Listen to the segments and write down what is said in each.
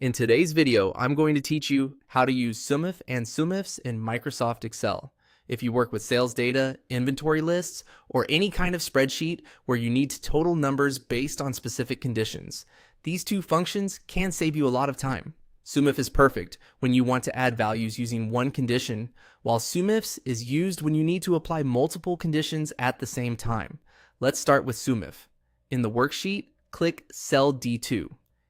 In today's video, I'm going to teach you how to use SUMIF and SUMIFS in Microsoft Excel. If you work with sales data, inventory lists, or any kind of spreadsheet where you need to total numbers based on specific conditions, these two functions can save you a lot of time. SUMIF is perfect when you want to add values using one condition, while SUMIFS is used when you need to apply multiple conditions at the same time. Let's start with SUMIF. In the worksheet, click cell D2.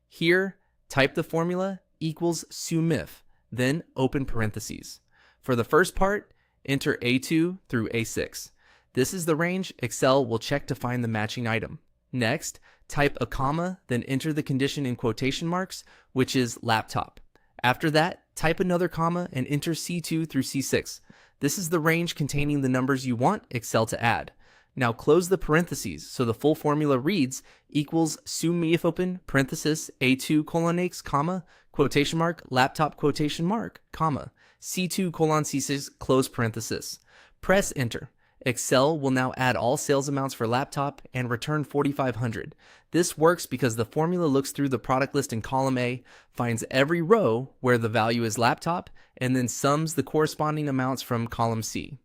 Here, type the formula equals SUMIF, then open parentheses. For the first part, enter A2 through A6. This is the range Excel will check to find the matching item. Next, type a comma, then enter the condition in quotation marks, which is laptop. After that, type another comma and enter C2 through C6. This is the range containing the numbers you want Excel to add. Now close the parentheses so the full formula reads equals SUMIF open parenthesis A2 colon X comma quotation mark laptop quotation mark comma C2 colon C6 close parenthesis. Press enter. Excel will now add all sales amounts for laptop and return 4,500. This works because the formula looks through the product list in column A, finds every row where the value is laptop, and then sums the corresponding amounts from column C.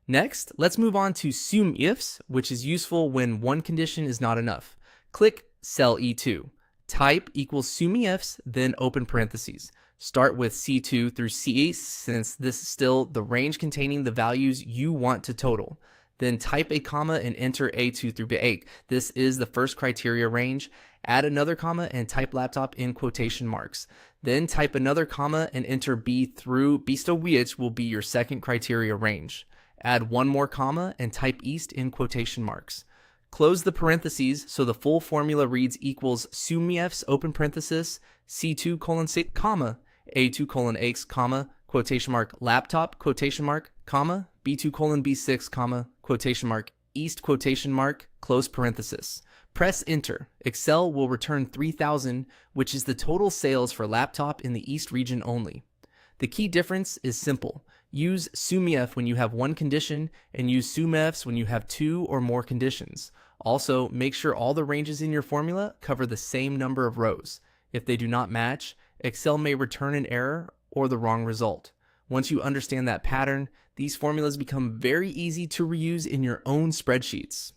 Next, let's move on to SUMIFS, which is useful when one condition is not enough. Click cell E2. Type equals SUMIFS, then open parentheses. Start with C2 through C8 since this is still the range containing the values you want to total. Then type a comma and enter A2 through B8. This is the first criteria range. Add another comma and type laptop in quotation marks. Then type another comma and enter B through B, which will be your second criteria range. Add one more comma and type east in quotation marks. Close the parentheses so the full formula reads equals SUMIFS open parenthesis C2 colon 6 comma A2 colon X comma quotation mark laptop quotation mark comma B2 colon B6 comma quotation mark east quotation mark close parenthesis. Press enter. Excel will return 3,000, which is the total sales for laptop in the east region only. The key difference is simple. Use SUMIF when you have one condition and use SUMIFS when you have two or more conditions. Also, make sure all the ranges in your formula cover the same number of rows. If they do not match, Excel may return an error or the wrong result. Once you understand that pattern, these formulas become very easy to reuse in your own spreadsheets.